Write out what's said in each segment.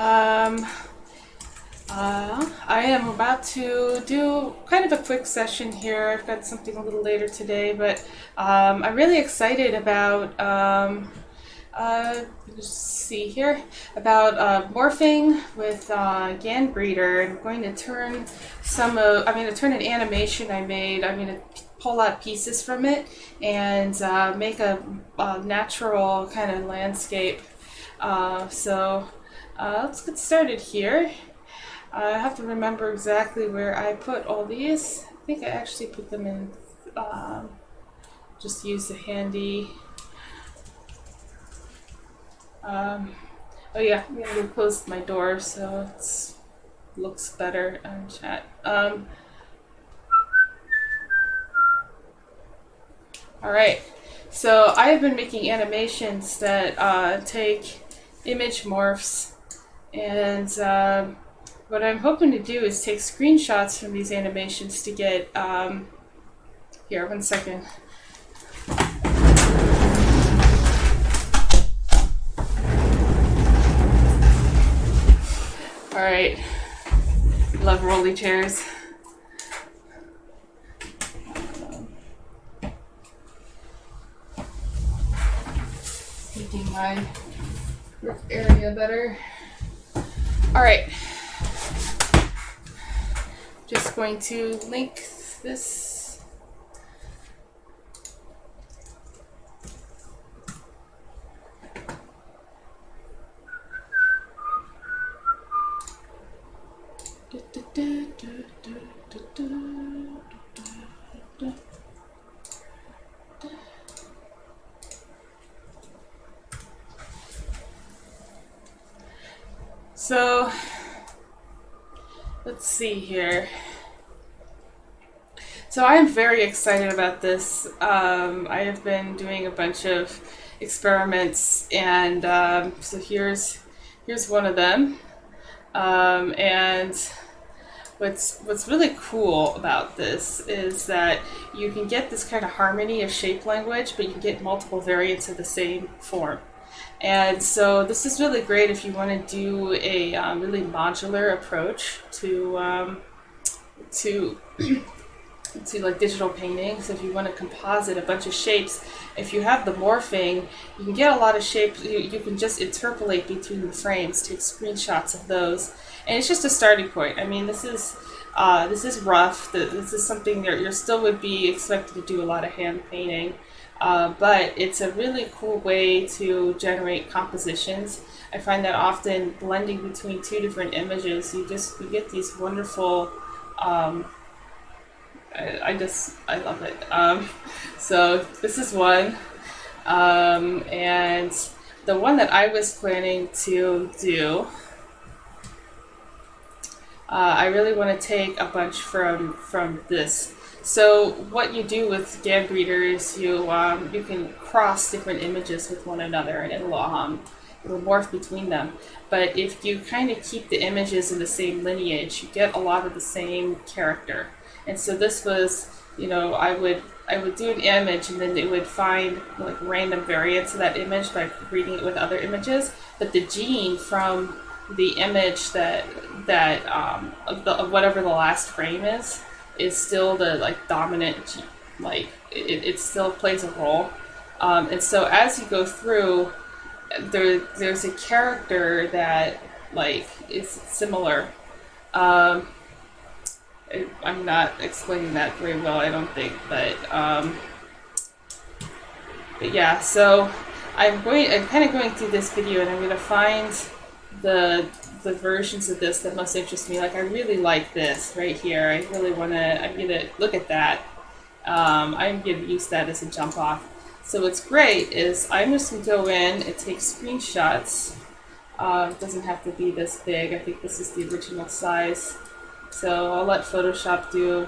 Um, I am about to do kind of a quick session here. I've got something a little later today, but I'm really excited about, let's see here, about morphing with Gan Breeder. I'm going to turn I'm going to turn an animation I made. I'm going to pull out pieces from it and make a natural kind of landscape. Let's get started here. I have to remember exactly where I put all these. I think I actually put them in, just use the handy. Oh yeah, I'm gonna close my door so it looks better on chat. Alright, so I have been making animations that take image morphs, and what I'm hoping to do is take screenshots from these animations to get, here, 1 second. Alright, love rolly chairs. Making my work area better. Alright, just going to link this. So, let's see here. So I am very excited about this. I have been doing a bunch of experiments, and so here's one of them. And what's really cool about this is that you can get this kind of harmony of shape language, but you can get multiple variants of the same form. And so this is really great if you want to do a really modular approach to to like digital painting. So if you want to composite a bunch of shapes, if you have the morphing, you can get a lot of shapes. You can just interpolate between the frames, take screenshots of those, and it's just a starting point. I mean, this is rough. This is something that you still would be expected to do a lot of hand painting. But it's a really cool way to generate compositions. I find that often blending between two different images, you get these wonderful. I love it. So this is one, and the one that I was planning to do. I really want to take a bunch from this. So what you do with Gan Breeder is you can cross different images with one another, and it'll morph between them. But if you kind of keep the images in the same lineage, you get a lot of the same character. And so this was, I would do an image, and then it would find like random variants of that image by breeding it with other images. But the gene from the image of whatever the last frame is still the like dominant, like it still plays a role. And so as you go through, there's a character that like is similar. I'm not explaining that very well, I don't think, but yeah. So I'm kind of going through this video, and I'm going to find the versions of this that most interest me. Like I really like this right here. I'm gonna look at that. I'm gonna use that as a jump off. So what's great is I'm just gonna go in and take screenshots. It doesn't have to be this big. I think this is the original size. So I'll let Photoshop do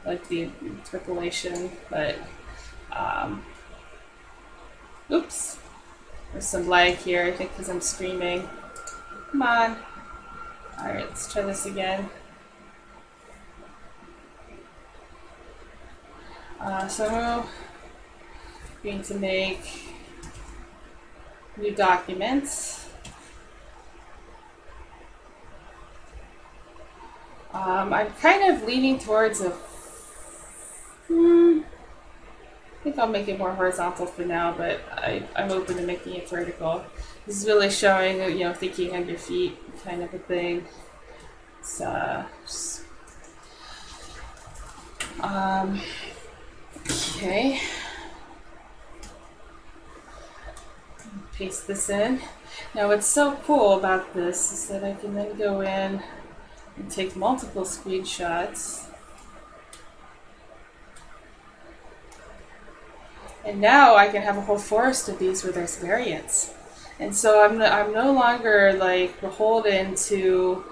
like the interpolation, but oops, there's some lag here, I think because I'm streaming. Come on. Alright, let's try this again. So I'm going to make new documents. I'm kind of leaning towards a. I think I'll make it more horizontal for now, but I'm open to making it vertical. This is really showing, thinking on your feet kind of a thing. Just, okay. Paste this in. Now what's so cool about this is that I can then go in and take multiple screenshots. And now I can have a whole forest of these where there's variants. And so I'm no longer like beholden to,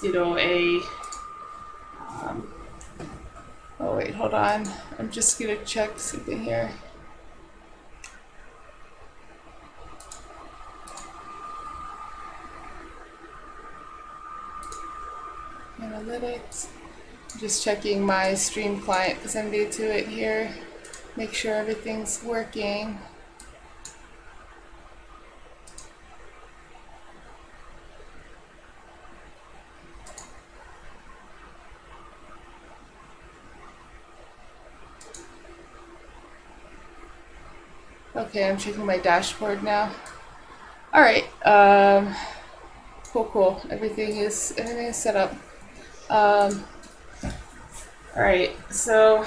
a. Oh wait, hold on. I'm just gonna check something here. Analytics. Just checking my stream client because I'm new to it here. Make sure everything's working. Okay, I'm checking my dashboard now. All right. Cool. Everything is set up. All right. So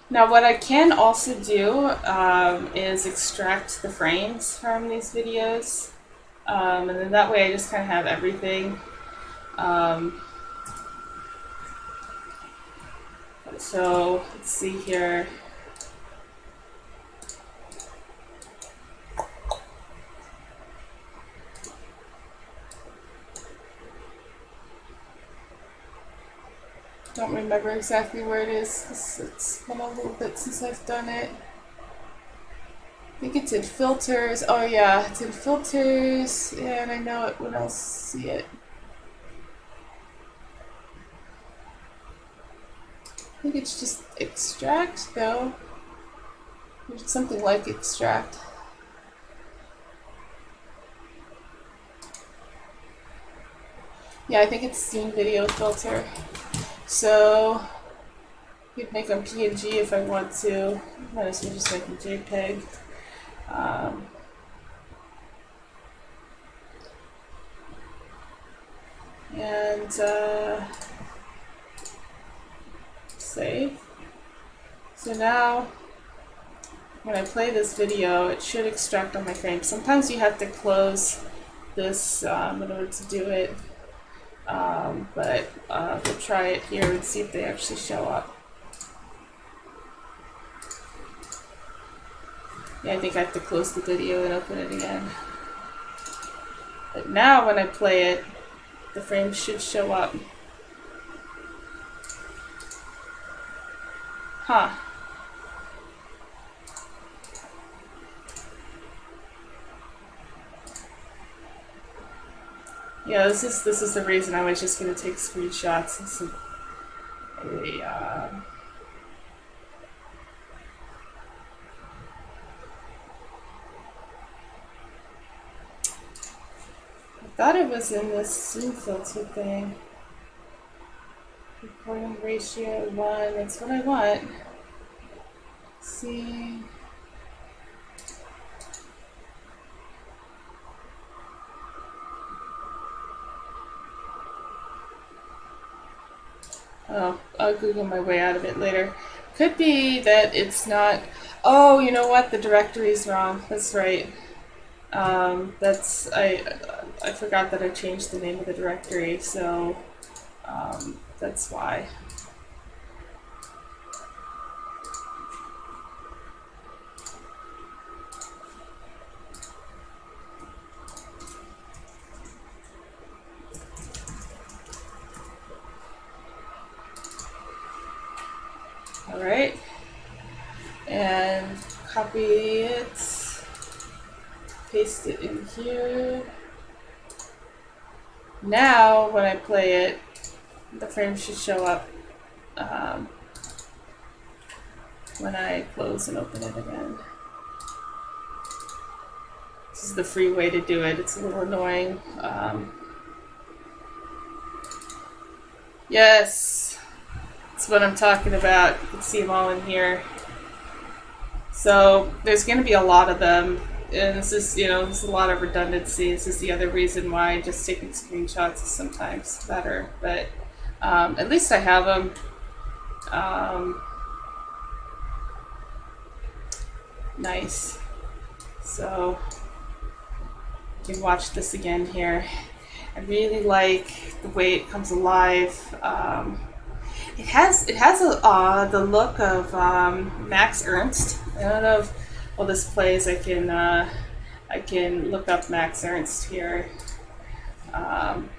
now what I can also do is extract the frames from these videos, and then that way I just kind of have everything. So let's see here. Don't remember exactly where it is because it's been a little bit since I've done it. I think it's in filters. Oh yeah, it's in filters, and I know it when I'll see it. I think it's just extract though. It's something like extract. Yeah, I think it's scene video filter. So you could make them PNG if I want to. Might as well just make them JPEG. And save. So now when I play this video, it should extract on my frame. Sometimes you have to close this in order to do it. But we'll try it here and see if they actually show up. Yeah, I think I have to close the video and open it again. But now when I play it, the frame should show up. Huh. Yeah, this is the reason I was just gonna take screenshots. This is I thought it was in this scene filter thing. Recording ratio 1, that's what I want. See. Oh, I'll Google my way out of it later. Could be that it's not. Oh, you know what? The directory's wrong. That's right. I forgot that I changed the name of the directory, so that's why. All right, and copy it, paste it in here. Now, when I play it, the frame should show up when I close and open it again. This is the free way to do it. It's a little annoying. Yes, that's what I'm talking about. You can see them all in here. So there's going to be a lot of them, and this is, there's a lot of redundancy. This is the other reason why just taking screenshots is sometimes better. But at least I have them. Um, nice. So you can watch this again here. I really like the way it comes alive. It has the look of Max Ernst. I don't know if while this plays, I can look up Max Ernst here. Um,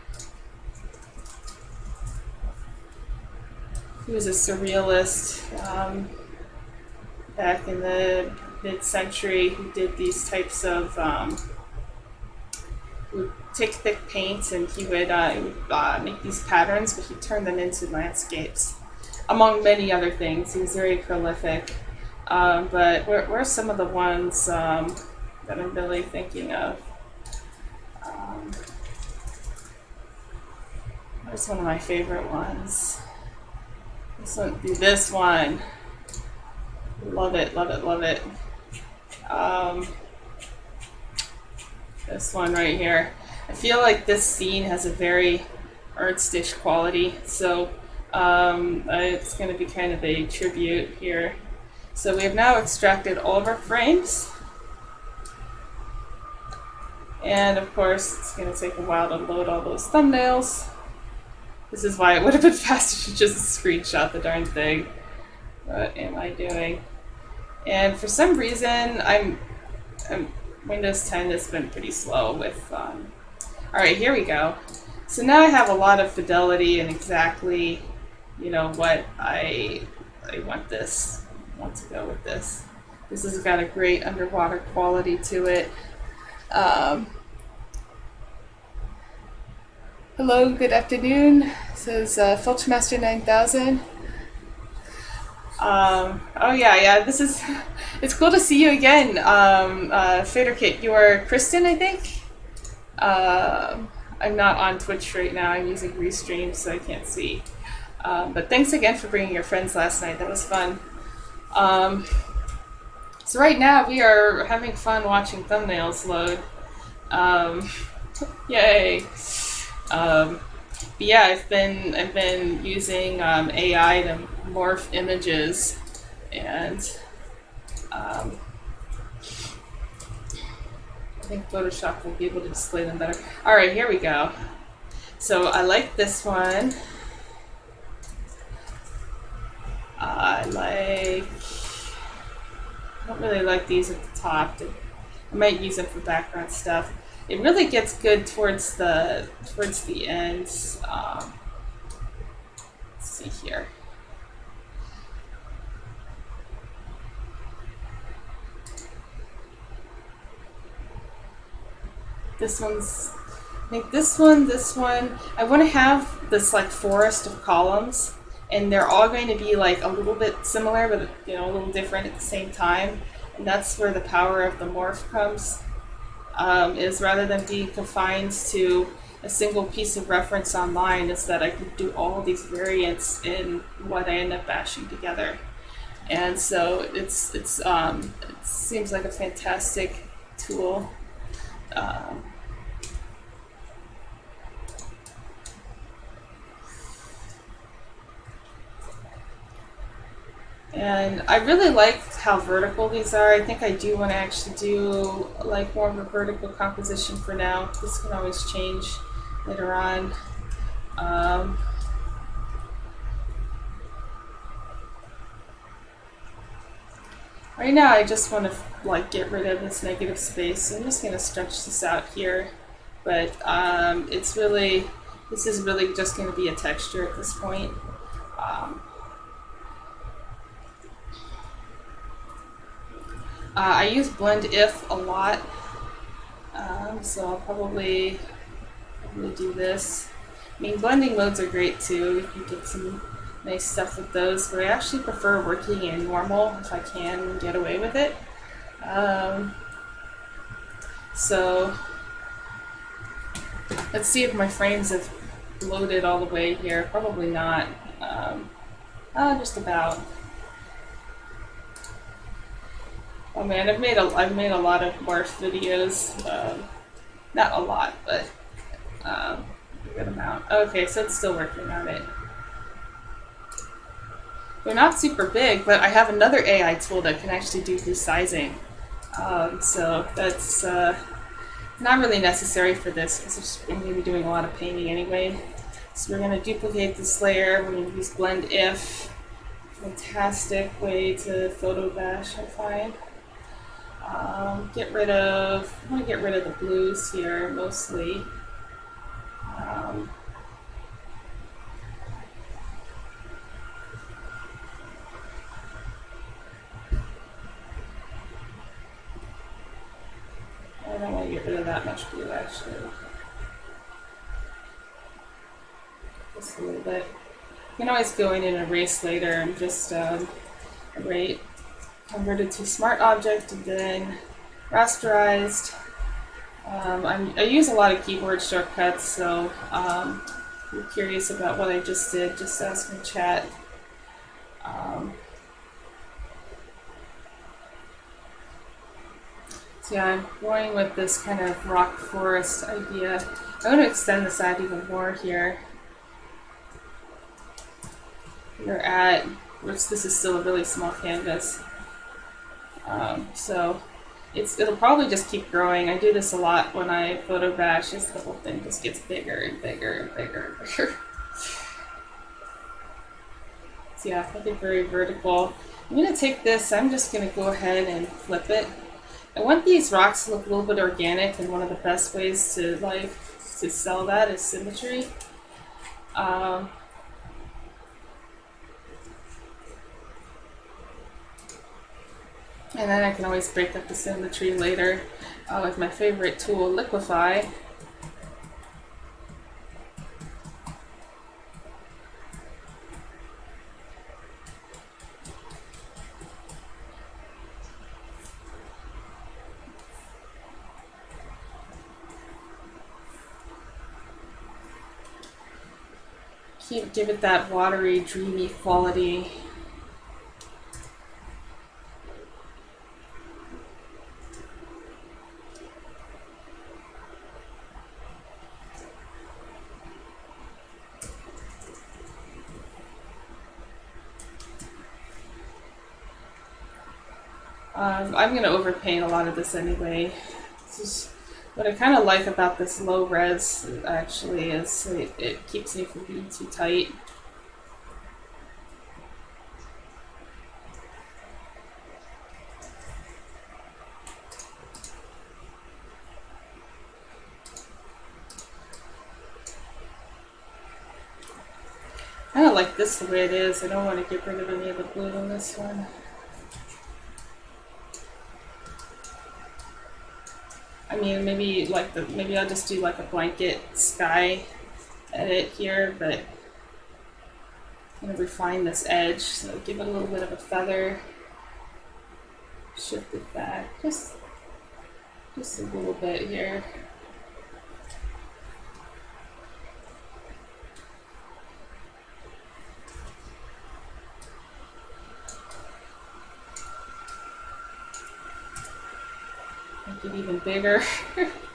he was a surrealist back in the mid-century who did these types of would take thick paints and he would make these patterns, but he'd turn them into landscapes, among many other things. He was very prolific. But where are some of the ones that I'm really thinking of? Um, Where's one of my favorite ones? This one. Love it, love it, love it. Um, This one right here. I feel like this scene has a very Ernstish quality, so it's going to be kind of a tribute here. So we have now extracted all of our frames, and of course it's going to take a while to load all those thumbnails. This is why it would have been faster to just screenshot the darn thing. What am I doing? And for some reason, I'm Windows 10 has been pretty slow with. All right, here we go. So now I have a lot of fidelity and exactly, what I want to go with this. This has got a great underwater quality to it. Hello, good afternoon. It says Filchmaster 9000. Oh yeah. It's cool to see you again. Fader Kit, you are Kristen, I think. I'm not on Twitch right now. I'm using Restream, so I can't see. But thanks again for bringing your friends last night. That was fun. So right now we are having fun watching thumbnails load. Yay. But yeah, I've been using AI to morph images, and I think Photoshop will be able to display them better. All right, here we go. So I like this one. I don't really like these at the top. I might use them for background stuff. It really gets good towards the end. Let's see here. I think this one. I want to have this like forest of columns, and they're all going to be like a little bit similar, but a little different at the same time. And that's where the power of the morph comes. Is rather than being confined to a single piece of reference online, is that I can do all of these variants in what I end up bashing together. And so it seems like a fantastic tool. And I really like how vertical these are. I think I do want to actually do like more of a vertical composition for now. This can always change later on. Right now I just want to get rid of this negative space. So I'm just going to stretch this out here. But this is really just going to be a texture at this point. I use blend if a lot, so I'll probably do this. I mean, blending modes are great too. You can get some nice stuff with those, but I actually prefer working in normal if I can get away with it. So let's see if my frames have loaded all the way here. Probably not. Just about. Oh man, I've made a lot of morph videos. Not a lot, but a good amount. Okay, so it's still working on it. They're not super big, but I have another AI tool that can actually do resizing. So that's not really necessary for this because I'm going to be doing a lot of painting anyway. So we're going to duplicate this layer. We're going to use blend if. Fantastic way to photo bash, I find. I want to get rid of the blues here mostly. I don't want to get rid of that much blue actually. Just a little bit. You can always go in and erase later and just convert it to smart object and then rasterized. I use a lot of keyboard shortcuts, so if you're curious about what I just did, just ask in chat. So yeah, I'm going with this kind of rock forest idea. I'm going to extend this out even more here. This is still a really small canvas. So it'll probably just keep growing. I do this a lot when I photo bash. The whole thing just gets bigger and bigger and bigger and bigger. So yeah, make it very vertical. I'm going to take this, I'm just going to go ahead and flip it. I want these rocks to look a little bit organic, and one of the best ways to sell that is symmetry. And then I can always break up the symmetry later with my favorite tool, Liquify. Give it that watery, dreamy quality. I'm going to overpaint a lot of this anyway. What I kind of like about this low res actually is it keeps me from being too tight. I kind of like this the way it is. I don't want to get rid of any of the blue in this one. I mean, maybe I'll just do like a blanket sky edit here, but I'm going to refine this edge, so give it a little bit of a feather. Shift it back just a little bit here. Make it even bigger.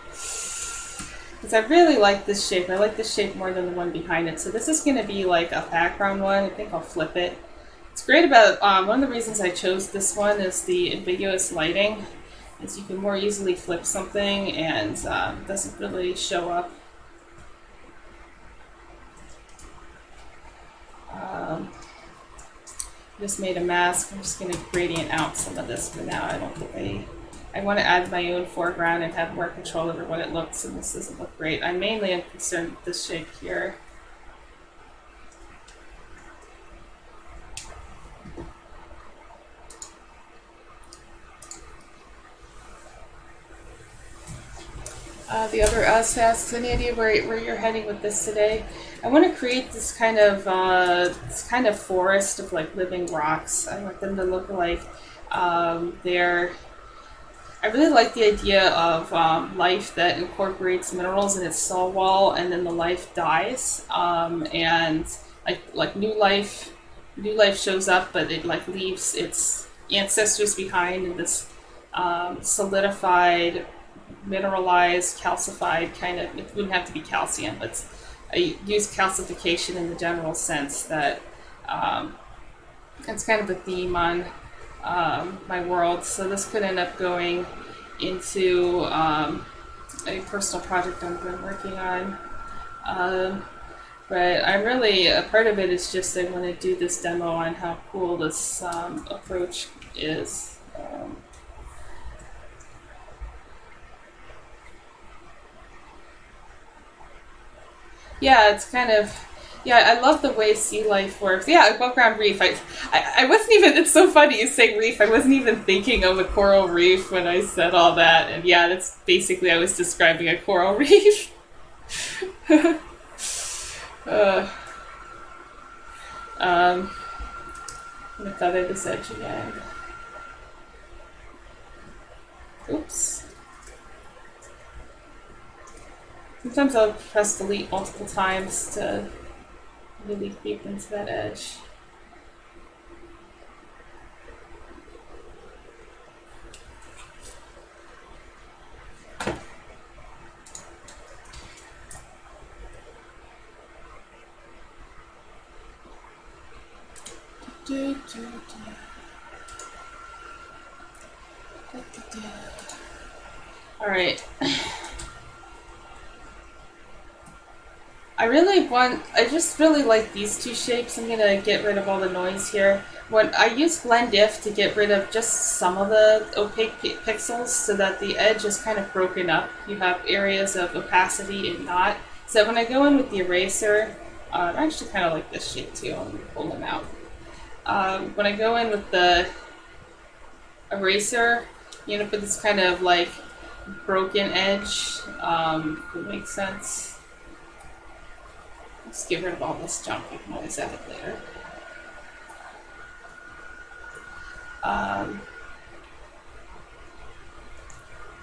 Because I really like this shape. I like this shape more than the one behind it. So this is going to be like a background one. I think I'll flip it. It's great about, one of the reasons I chose this one is the ambiguous lighting. Is you can more easily flip something and it doesn't really show up. Just made a mask. I'm just going to gradient out some of this for now. I want to add my own foreground and have more control over what it looks, and this doesn't look great. I mainly am concerned with this shape here. The other asks, any idea where you're heading with this today? I want to create this kind of forest of like living rocks. I want them to look like I really like the idea of life that incorporates minerals in its cell wall, and then the life dies, and like new life shows up, but it like leaves its ancestors behind in this solidified, mineralized, calcified kind of. It wouldn't have to be calcium, but I use calcification in the general sense that it's kind of a theme on my world. So this could end up going into a personal project I've been working on. But I'm really, a part of it is just I want to do this demo on how cool this approach is. Yeah, it's kind of. Yeah, I love the way sea life works. Yeah, above ground reef. I wasn't even. It's so funny you say reef. I wasn't even thinking of a coral reef when I said all that. And yeah, that's basically I was describing a coral reef. uh, um, I thought I this edge again. Oops. Sometimes I'll press delete multiple times to really creep into that edge. All right. I just really like these two shapes. I'm gonna get rid of all the noise here. When I use blend if to get rid of just some of the opaque pixels so that the edge is kind of broken up. You have areas of opacity and not. So when I go in with the eraser, I actually kind of like this shape too. I'm gonna pull them out. When I go in with the eraser, you know, for this kind of like broken edge, if it makes sense. Let's get rid of all this junk. We can always add it later.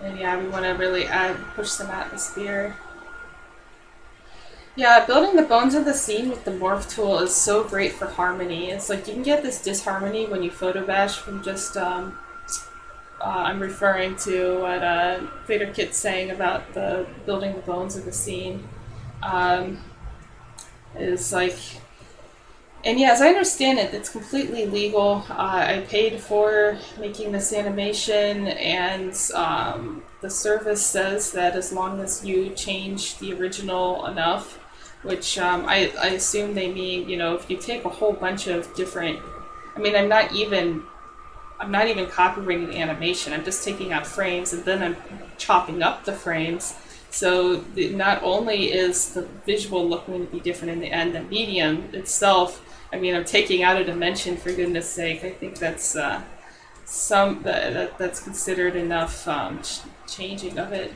And yeah, we want to really push some atmosphere. Yeah, building the bones of the scene with the morph tool is so great for harmony. It's like you can get this disharmony when you photo bash from just. I'm referring to what Vader Kit's saying about the building the bones of the scene. Is like, and yeah, as I understand it, it's completely legal. I paid for making this animation, and the service says that as long as you change the original enough, which I assume they mean, you know, if you take a whole bunch of different, I mean, I'm not even copyrighting the animation. I'm just taking out frames and then I'm chopping up the frames. So not only is the visual look going to be different in the end, the medium itself, I mean, I'm taking out a dimension for goodness sake. I think that's that's considered enough changing of it.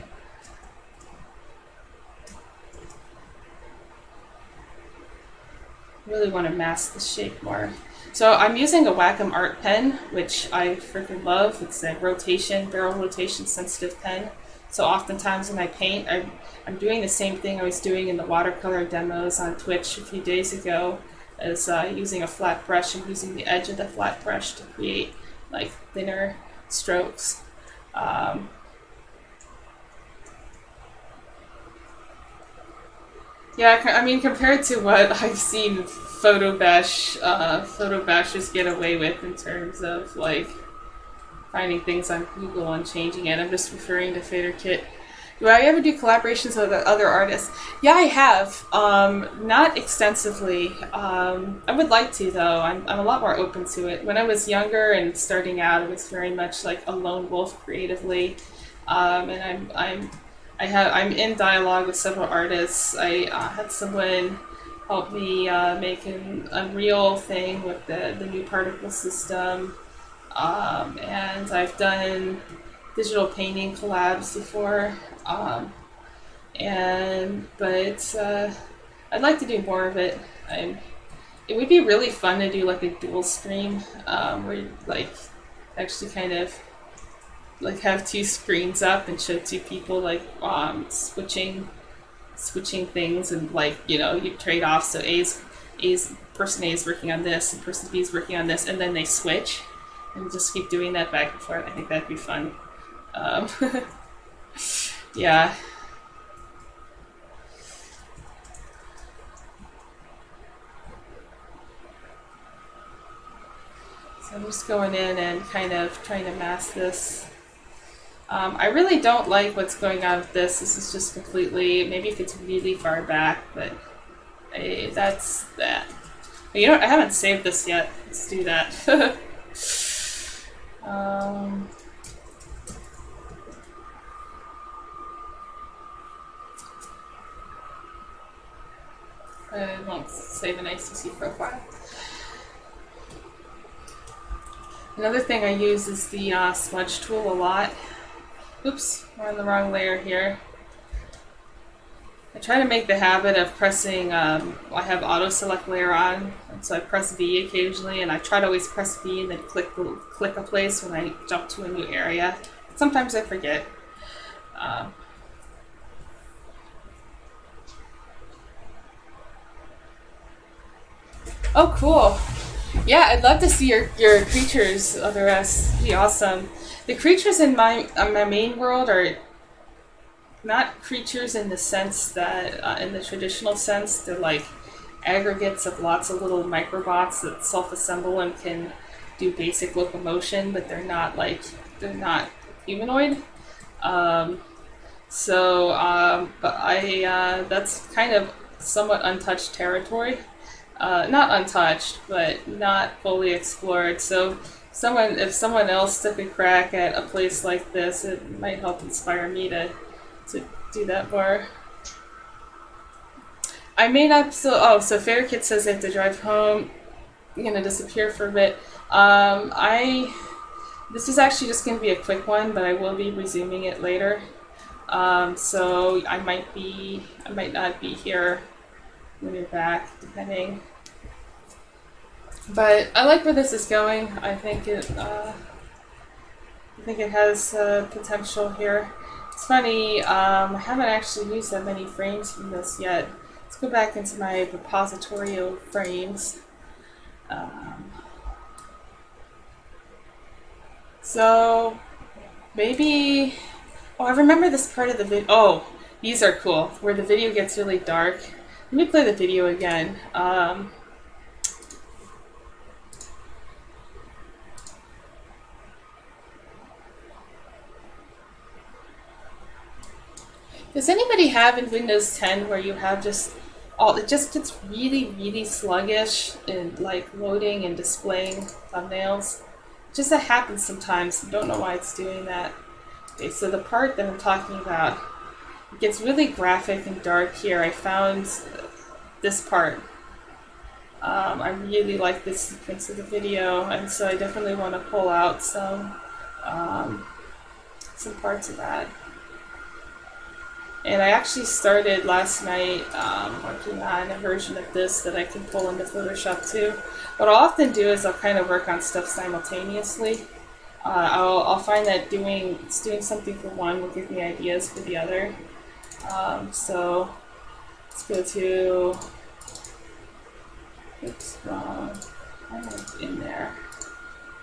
Really want to mask the shape more. So I'm using a Wacom Art pen, which I freaking love. It's a barrel rotation sensitive pen. So oftentimes when I paint, I'm doing the same thing I was doing in the watercolor demos on Twitch a few days ago, as using a flat brush and using the edge of the flat brush to create like thinner strokes. Yeah, I mean, compared to what I've seen photo bashers get away with in terms of like finding things on Google and changing it. I'm just referring to Fader Kit. Do I ever do collaborations with other artists? Yeah, I have. Not extensively. I would like to, though. I'm a lot more open to it. When I was younger and starting out, I was very much like a lone wolf creatively. And I'm in dialogue with several artists. I had someone help me make an Unreal thing with the new particle system. And I've done digital painting collabs before, but I'd like to do more of it. It would be really fun to do like a dual stream, where you like actually kind of like have two screens up and show two people like switching things, and like, you know, you trade off. So A's person A is working on this and person B is working on this, and then they switch and just keep doing that back and forth. I think that'd be fun. Um, yeah. So I'm just going in and kind of trying to mask this. I really don't like what's going on with this. This is just completely, maybe if it's really far back, but that's that. But you know what? I haven't saved this yet. Let's do that. I won't save an ICC profile. Another thing I use is the smudge tool a lot. Oops, we're on the wrong layer here. I try to make the habit of pressing, I have auto select layer on, and so I press V occasionally, and I try to always press V and then click a place when I jump to a new area. Sometimes I forget. Oh, cool. Yeah, I'd love to see your creatures, otherwise it'd be awesome. The creatures in my main world are not creatures in the sense that, in the traditional sense, they're like aggregates of lots of little microbots that self-assemble and can do basic locomotion, but they're not humanoid. But that's kind of somewhat untouched territory. Not untouched, but not fully explored. So if someone else took a crack at a place like this, it might help inspire me to do that more. I may not still. Oh, so Fair Kid says I have to drive home. I'm gonna disappear for a bit. This is actually just gonna be a quick one, but I will be resuming it later. So I might not be here when you're back, depending. But I like where this is going. I think it has potential here. It's funny. I haven't actually used that many frames from this yet. Let's go back into my repository of frames. So maybe. Oh, I remember this part of the video. Oh, these are cool. Where the video gets really dark. Let me play the video again. Does anybody have in Windows 10 where you have it just gets really, really sluggish in like loading and displaying thumbnails? Just that happens sometimes. I don't know why it's doing that. Okay, so the part that I'm talking about, it gets really graphic and dark here. I found this part. I really like this sequence of the video, and so I definitely want to pull out some parts of that. And I actually started last night working on a version of this that I can pull into Photoshop too. What I'll often do is I'll kind of work on stuff simultaneously. I'll find that doing something for one will give me ideas for the other. So let's go to. Oops, wrong. I was in there.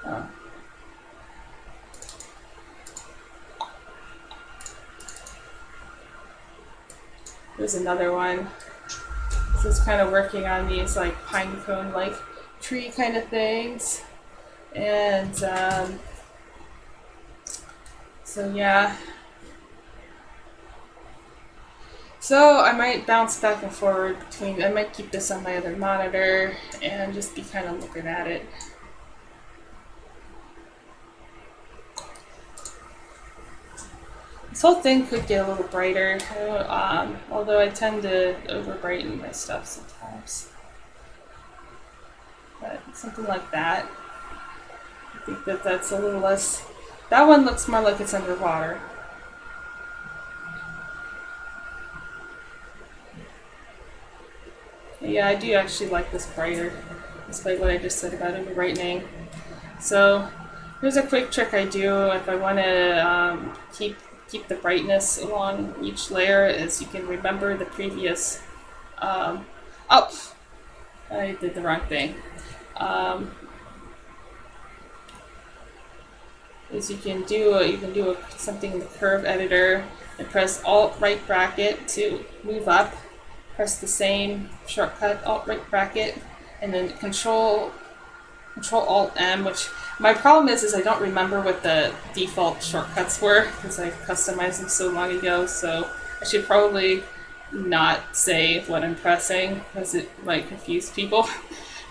Oh. There's another one. This is kind of working on these like pine cone like tree kind of things. And so yeah. So I might bounce back and forward between, I might keep this on my other monitor and just be kind of looking at it. This whole thing could get a little brighter, although I tend to over-brighten my stuff sometimes. But something like that. I think that's a little less. That one looks more like it's underwater. Yeah, I do actually like this brighter, despite what I just said about over-brightening. So Here's a quick trick I do if I want to keep the brightness along each layer, is you can remember the previous. Oh, I did the wrong thing. Is you can do something in the curve editor and press Alt right bracket to move up. Press the same shortcut Alt right bracket, and then Control Alt M. Which my problem is I don't remember what the default shortcuts were because I customized them so long ago. So I should probably not say what I'm pressing because it might confuse people.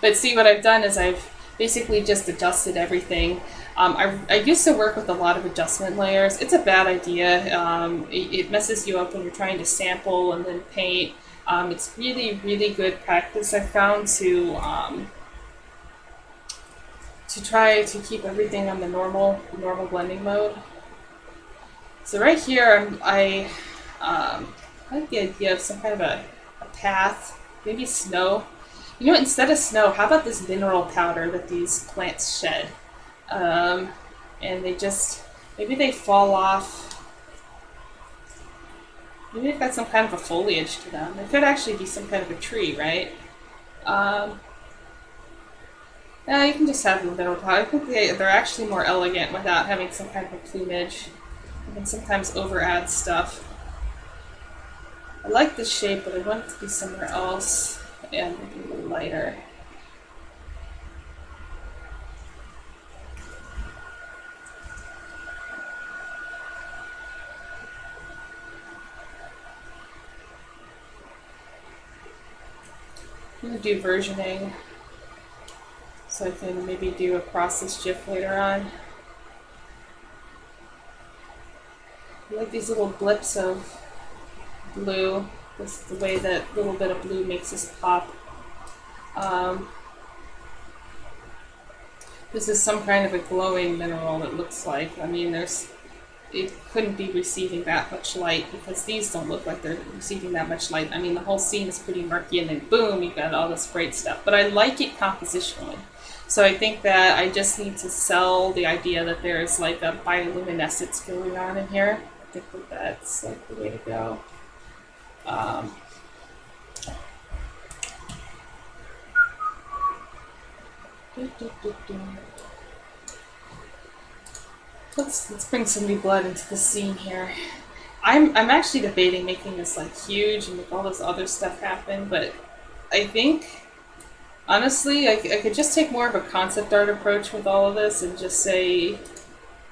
But see, what I've done is I've basically just adjusted everything. I used to work with a lot of adjustment layers. It's a bad idea. It messes you up when you're trying to sample and then paint. It's really, really good practice I've found to try to keep everything on the normal blending mode. So right here, I like the idea of some kind of a path, maybe snow. You know what, instead of snow, how about this mineral powder that these plants shed? And they just, maybe they fall off. Maybe they've got some kind of a foliage to them. It could actually be some kind of a tree, right? Yeah, you can just have the mineral powder. I think they're actually more elegant without having some kind of a plumage. You can sometimes over-add stuff. I like this shape, but I want it to be somewhere else and maybe a little lighter. I'm going to do versioning so I can maybe do a process GIF later on. I like these little blips of blue. This is the way that little bit of blue makes this pop. This is some kind of a glowing mineral, it looks like. I mean, it couldn't be receiving that much light because these don't look like they're receiving that much light. I mean, the whole scene is pretty murky and then boom, you've got all this bright stuff. But I like it compositionally. So I think that I just need to sell the idea that there's like a bioluminescence going on in here. I think that that's like the way to go. Let's bring some new blood into the scene here. I'm actually debating making this like huge and make all this other stuff happen, but I think honestly I could just take more of a concept art approach with all of this and just say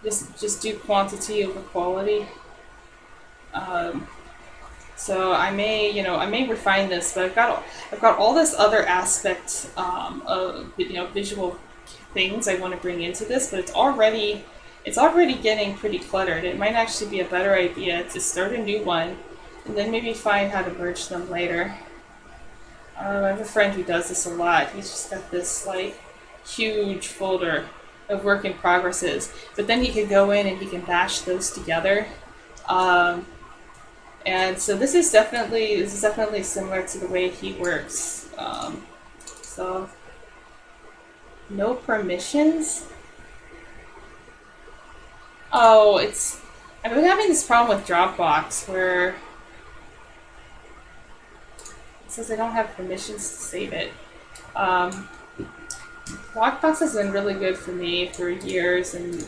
just do quantity over quality. So I may refine this, but I've got all this other aspect of visual things I want to bring into this, but it's already getting pretty cluttered. It might actually be a better idea to start a new one and then maybe find how to merge them later. I have a friend who does this a lot. He's just got this like huge folder of work in progresses, but then he can go in and he can bash those together. And so this is definitely similar to the way he works. So no permissions. Oh, I've been having this problem with Dropbox where it says I don't have permissions to save it. Dropbox has been really good for me for years, and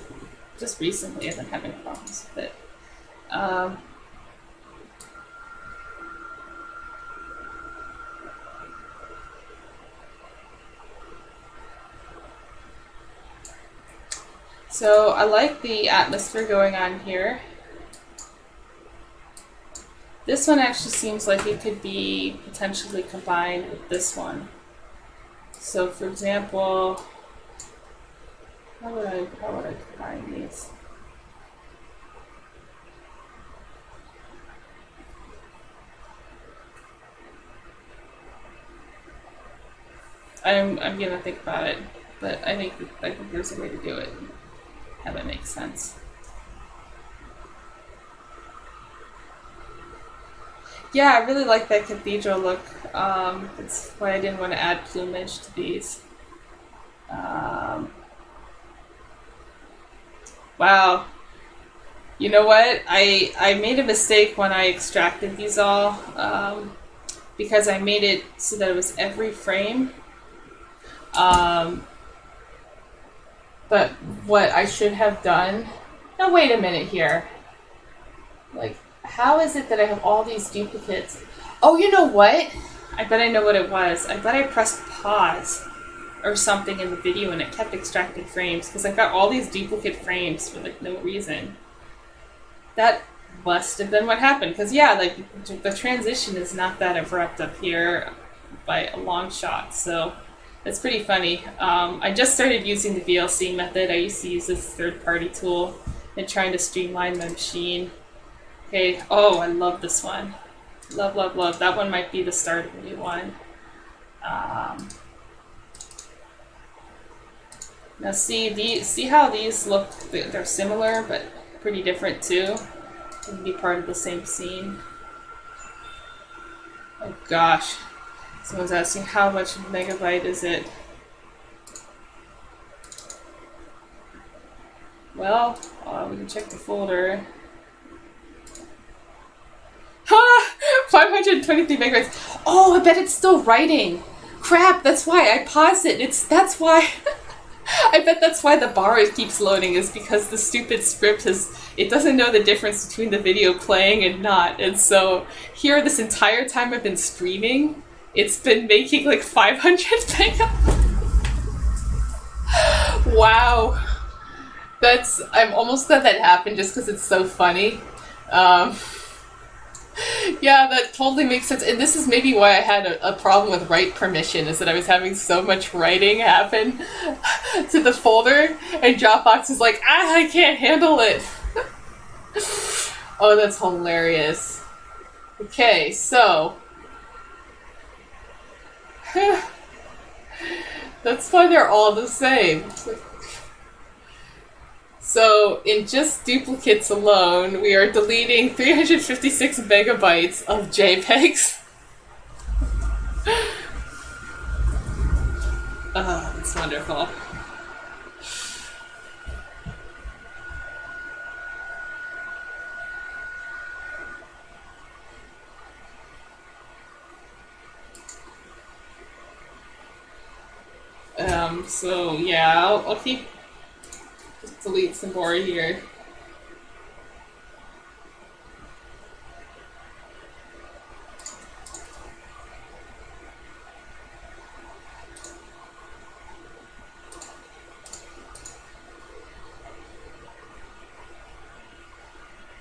just recently I've been having problems with it. So I like the atmosphere going on here. This one actually seems like it could be potentially combined with this one. So for example, how would I combine these? I'm gonna think about it, but I think there's a way to do it. Have it make sense. Yeah, I really like that cathedral look. That's why I didn't want to add plumage to these. Wow. You know what? I made a mistake when I extracted these all, because I made it so that it was every frame. Um, but what I should have done. Now, wait a minute here. Like, how is it that I have all these duplicates? Oh, you know what? I bet I know what it was. I bet I pressed pause or something in the video and it kept extracting frames because I've got all these duplicate frames for like no reason. That must have been what happened because yeah, like the transition is not that abrupt up here by a long shot, so it's pretty funny. I just started using the VLC method. I used to use this third-party tool and trying to streamline my machine. Okay, oh, I love this one. Love, love, love. That one might be the start of a new one. Now see how these look, they're similar, but pretty different too. They can be part of the same scene. Oh gosh. Someone's asking how much megabyte is it? Well, we can check the folder. 523 megabytes. Oh, I bet it's still writing. Crap, that's why I paused it. That's why. I bet that's why the bar keeps loading, is because the stupid script it doesn't know the difference between the video playing and not. And so here, this entire time I've been streaming, it's been making like 500 megabytes. Wow. I'm almost glad that happened just because it's so funny. Yeah, that totally makes sense. And this is maybe why I had a problem with write permission, is that I was having so much writing happen to the folder, and Dropbox is like, I can't handle it. Oh, that's hilarious. Okay, so. That's why they're all the same. So, in just duplicates alone, we are deleting 356 megabytes of JPEGs. Oh, that's wonderful. So yeah, I'll keep just delete some more here.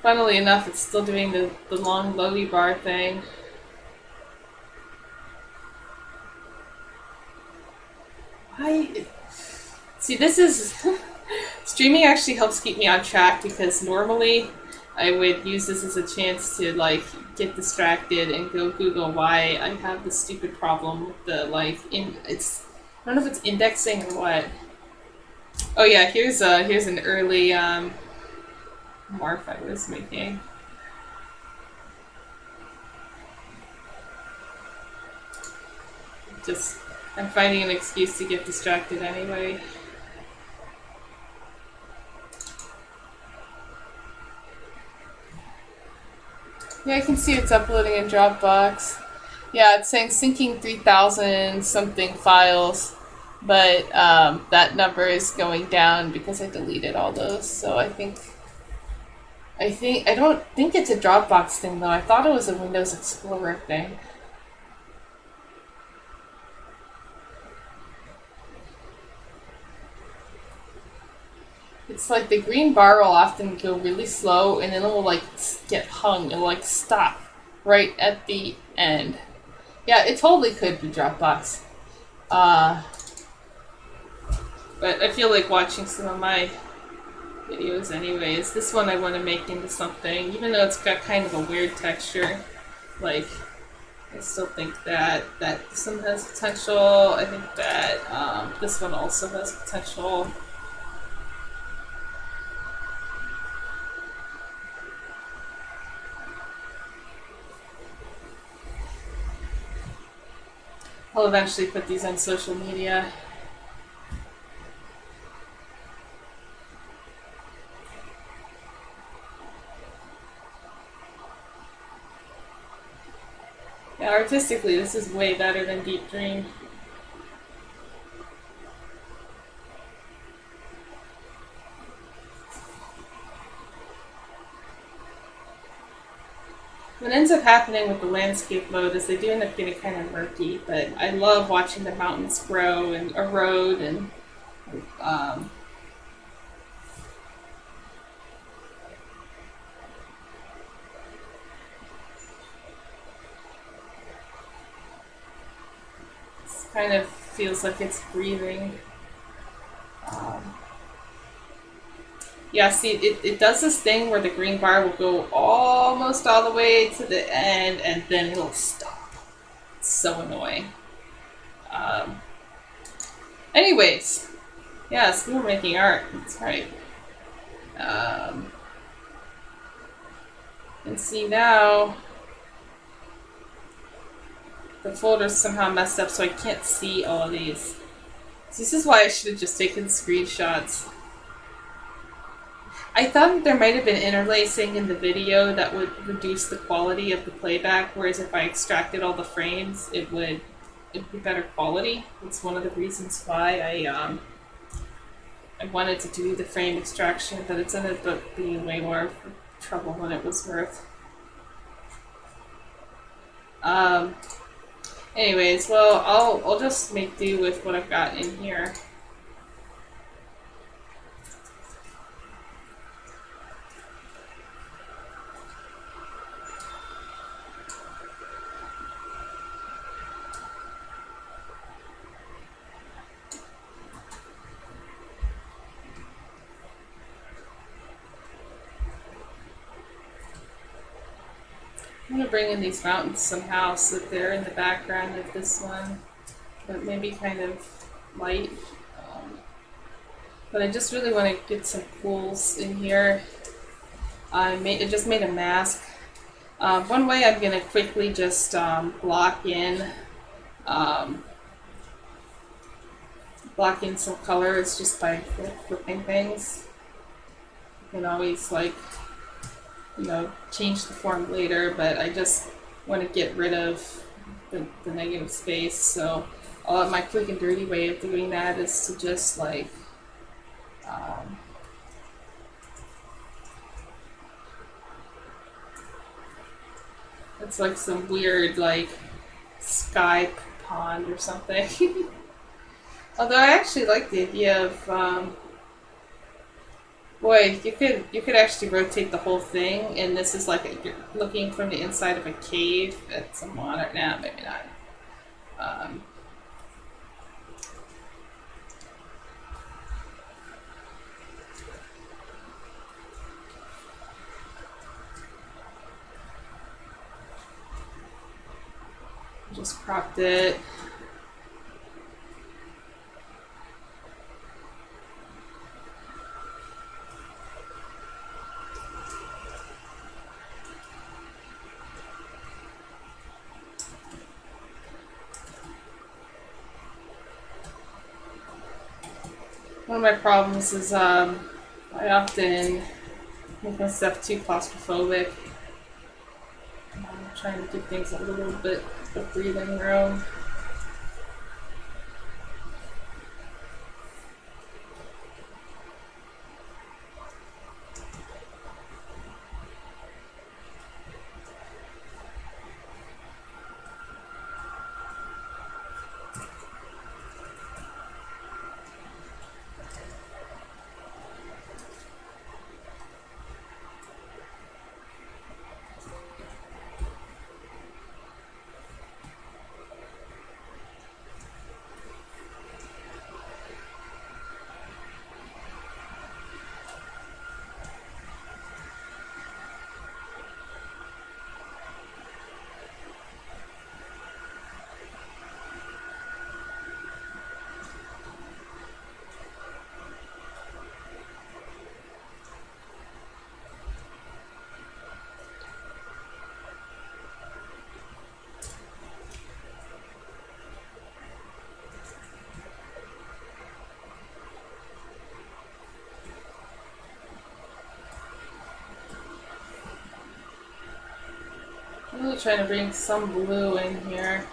Funnily enough, it's still doing the long loady bar thing. Why? See, this is... Streaming actually helps keep me on track because normally I would use this as a chance to like get distracted and go Google why I have this stupid problem with the it's I don't know if it's indexing or what. Oh yeah, here's an early morph I was making. Just I'm finding an excuse to get distracted anyway. Yeah, I can see it's uploading in Dropbox. Yeah, it's saying syncing 3,000 something files, but that number is going down because I deleted all those. So I don't think it's a Dropbox thing though. I thought it was a Windows Explorer thing. It's like the green bar will often go really slow and then it'll like get hung. It'll like stop right at the end. Yeah, it totally could be Dropbox. But I feel like watching some of my videos anyways. This one I want to make into something, even though it's got kind of a weird texture. Like, I still think that this one has potential. I think that this one also has potential. I'll eventually put these on social media. artistically, this is way better than Deep Dream. What ends up happening with the landscape mode is they do end up getting kind of murky, but I love watching the mountains grow and erode and um, it kind of feels like it's breathing. Um, yeah, see, it does this thing where the green bar will go almost all the way to the end and then it'll stop. It's so annoying. Um, anyways, yes, we were making art. That's right. Um, and see now, the folder's somehow messed up so I can't see all of these. This is why I should have just taken screenshots. I thought there might have been interlacing in the video that would reduce the quality of the playback, whereas if I extracted all the frames, it'd be better quality. It's one of the reasons why I wanted to do the frame extraction, but it's ended up being way more trouble than it was worth. Um, anyways, well, I'll just make do with what I've got in here. I'm going to bring in these mountains somehow so that they're in the background of this one, but maybe kind of light. But I just really want to get some pools in here. I just made a mask. One way I'm going to quickly just block in some color is just by flipping things. You can always change the form later, but I just want to get rid of the negative space. So my quick and dirty way of doing that is to just it's like some weird sky pond or something. Although I actually like the idea of boy, you could actually rotate the whole thing, and this is you're looking from the inside of a cave at some water. Nah, maybe not. Just cropped it. One of my problems is I often make my stuff too claustrophobic. I'm trying to give things a little bit of breathing room. really trying to bring some blue in here.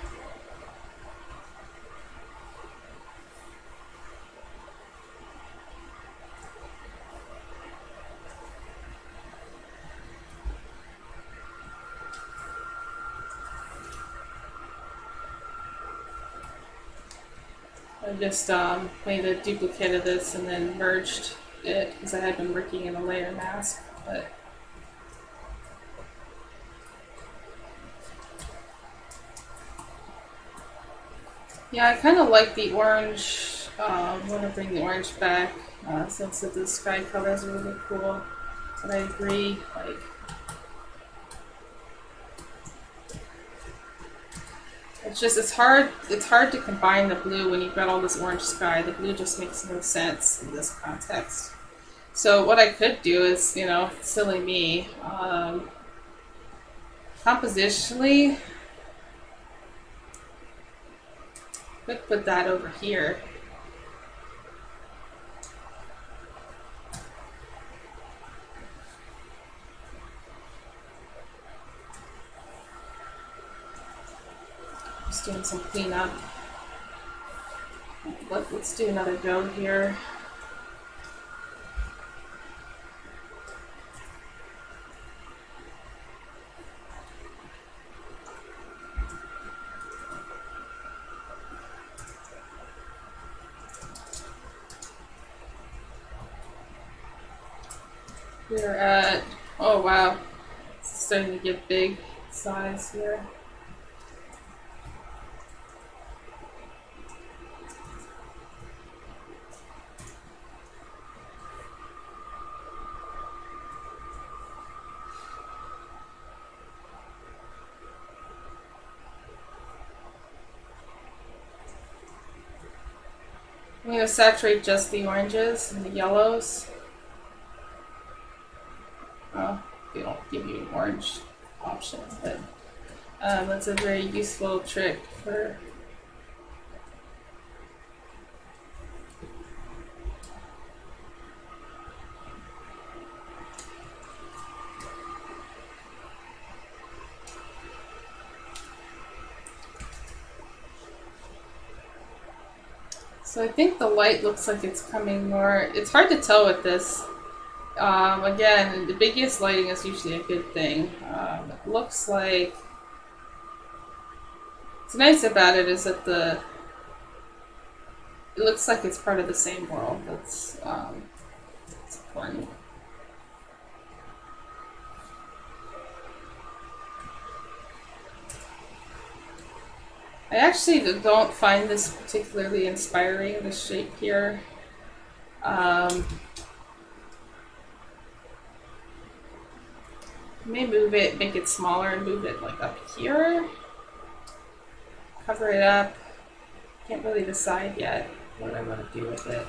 I just made a duplicate of this and then merged it because I had been working in a layer mask. But yeah, I kind of like the orange. I want to bring the orange back since the sky colors are really cool. But I agree, like it's hard to combine the blue when you've got all this orange sky. The blue just makes no sense in this context. So what I could do is, silly me, compositionally, could put that over here. Just doing some cleanup. Let's do another go here. We're at, oh wow, it's starting to get big size here. I'm going to saturate just the oranges and the yellows. Oh, they don't give you an orange option, but that's a very useful trick for So I think the light looks like it's coming more. It's hard to tell with this. Again, the biggest lighting is usually a good thing. It looks like what's nice about it is that it looks like it's part of the same world. That's important. I actually don't find this particularly inspiring, this shape here. May move it, make it smaller and move it like up here. Cover it up. Can't really decide yet what I want to do with it.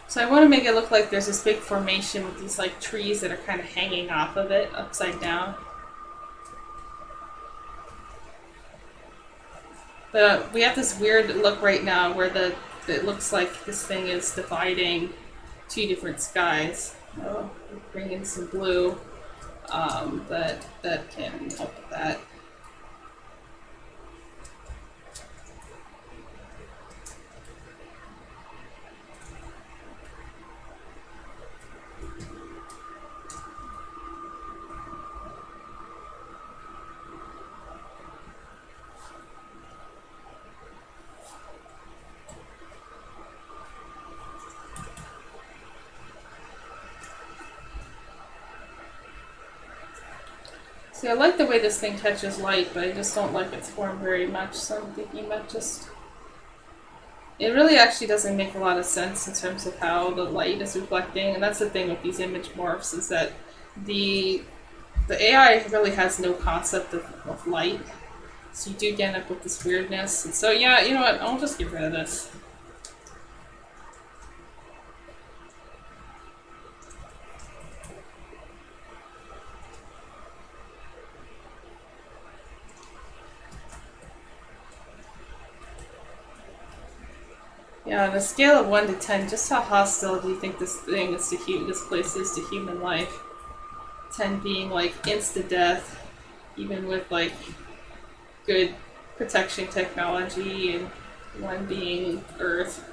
So I want to make it look like there's this big formation with these like trees that are kind of hanging off of it, upside down. But we have this weird look right now where it looks like this thing is dividing two different skies. Oh, bring in some blue. That can help with that. See, I like the way this thing catches light, but I just don't like its form very much, so I'm thinking about just... It really actually doesn't make a lot of sense in terms of how the light is reflecting, and that's the thing with these image morphs, is that the the AI really has no concept of light, so you do end up with this weirdness. And so yeah, you know what, I'll just get rid of this. Yeah, on a scale of 1 to 10, just how hostile do you think this thing is to this place is to human life? 10 being like insta death, even with like good protection technology, and 1 being Earth,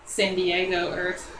San Diego Earth.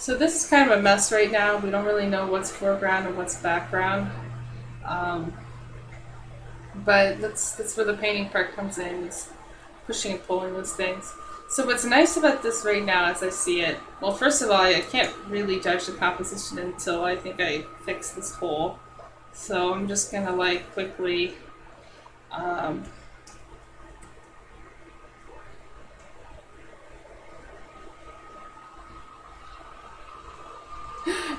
So this is kind of a mess right now. We don't really know what's foreground and what's background. Um, but that's where the painting part comes in, is pushing and pulling those things. So what's nice about this right now as I see it, well, first of all, I can't really judge the composition until I think I fix this hole. So I'm just gonna like quickly um,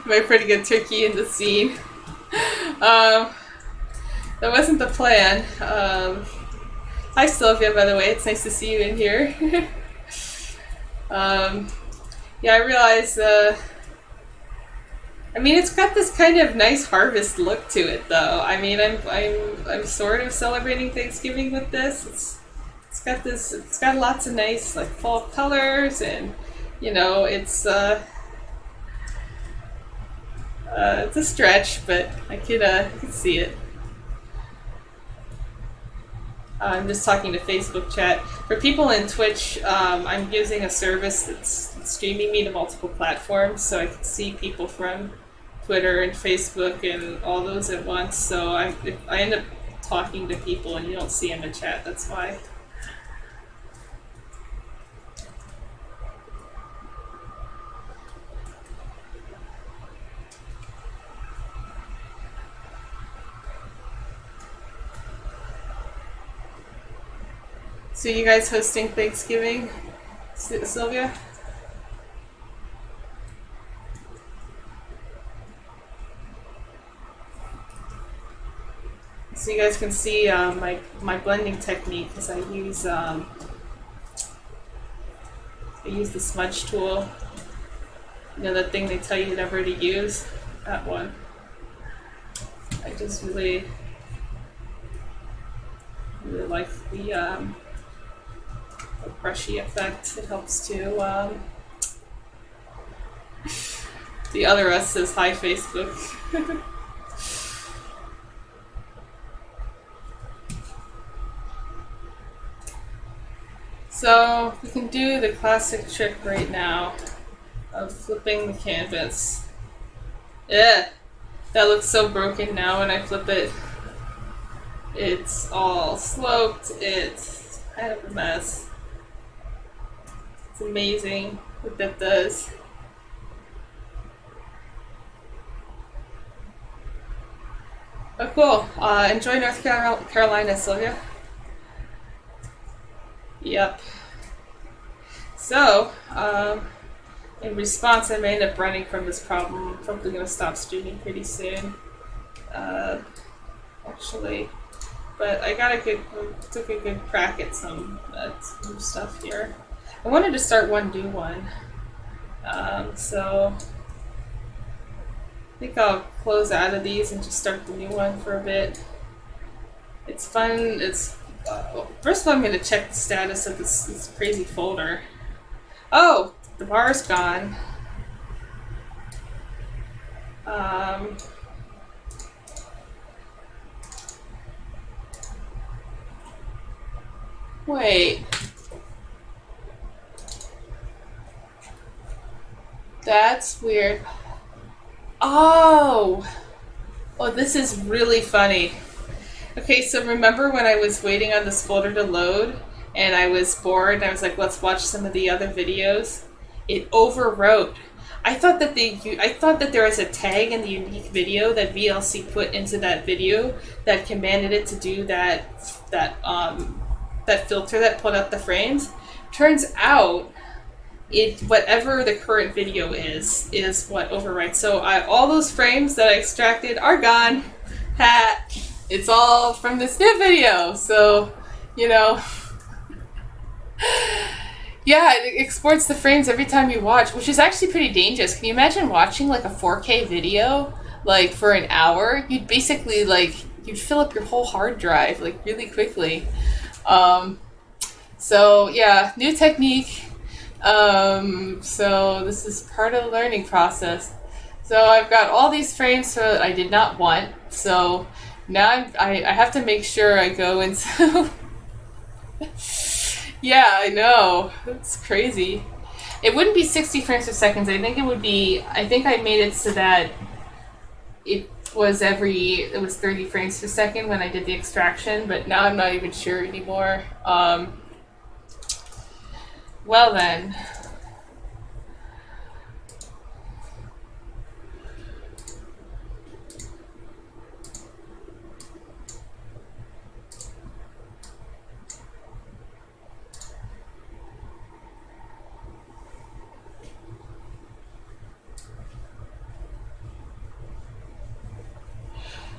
my pretty good turkey in the scene. Um, that wasn't the plan. Hi Sylvia, by the way, it's nice to see you in here. um, yeah, I realized. I mean, it's got this kind of nice harvest look to it, though. I mean, I'm sort of celebrating Thanksgiving with this. It's got this. It's got lots of nice like fall colors, and you know, it's a stretch, but I could see it. I'm just talking to Facebook chat. For people in Twitch, I'm using a service that's streaming me to multiple platforms, so I can see people from Twitter and Facebook and all those at once. So I end up talking to people, and you don't see them in chat. That's why. So you guys hosting Thanksgiving, Sylvia? So you guys can see my blending technique, because I use the smudge tool. You know, that thing they tell you never to use. That one. I just really like the brushy effect. It helps to. The other us says hi Facebook. So we can do the classic trick right now of flipping the canvas. Yeah, that looks so broken now when I flip it. It's all sloped. It's kind of a mess. It's amazing what that does. Oh, cool. Enjoy North Carolina, Sylvia. Yep. So, in response, I may end up running from this problem. I'm probably going to stop streaming pretty soon. Uh, actually, but I got a good, took a good crack at some stuff here. I wanted to start one new one, so I think I'll close out of these and just start the new one for a bit. It's fun. It's first of all, I'm going to check the status of this crazy folder. Oh, the bar's gone. Um, wait. That's weird. Oh! Oh, this is really funny. Okay, so remember when I was waiting on this folder to load and I was bored and I was like, let's watch some of the other videos? It overwrote. I thought that there was a tag in the unique video that VLC put into that video that commanded it to do that filter that pulled out the frames. Turns out it whatever the current video is what overwrites. So all those frames that I extracted are gone. Ha! It's all from this new video. So, you know, yeah, it exports the frames every time you watch, which is actually pretty dangerous. Can you imagine watching like a 4K video like for an hour? You'd basically you'd fill up your whole hard drive like really quickly. So yeah, new technique. So this is part of the learning process. So I've got all these frames that I did not want. So now I have to make sure I go into. Yeah, I know. It's crazy. It wouldn't be 60 frames per second. I think it would be. I think I made it so that it was 30 frames per second when I did the extraction, but now I'm not even sure anymore. Well then.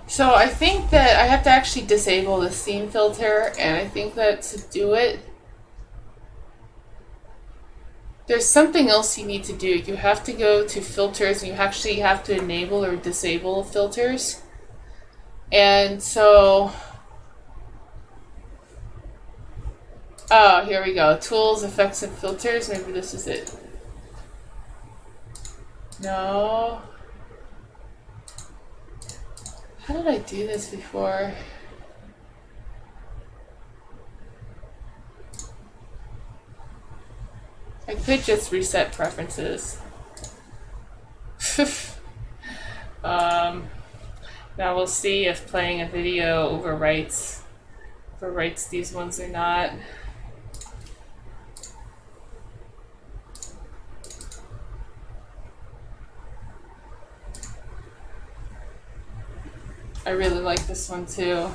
So I think that I have to actually disable the seam filter, and I think that to do it, there's something else you need to do. You have to go to filters, and you actually have to enable or disable filters. And so, oh, here we go. Tools, effects, and filters. Maybe this is it. No. How did I do this before? I could just reset preferences. Now we'll see if playing a video overwrites these ones or not. I really like this one too.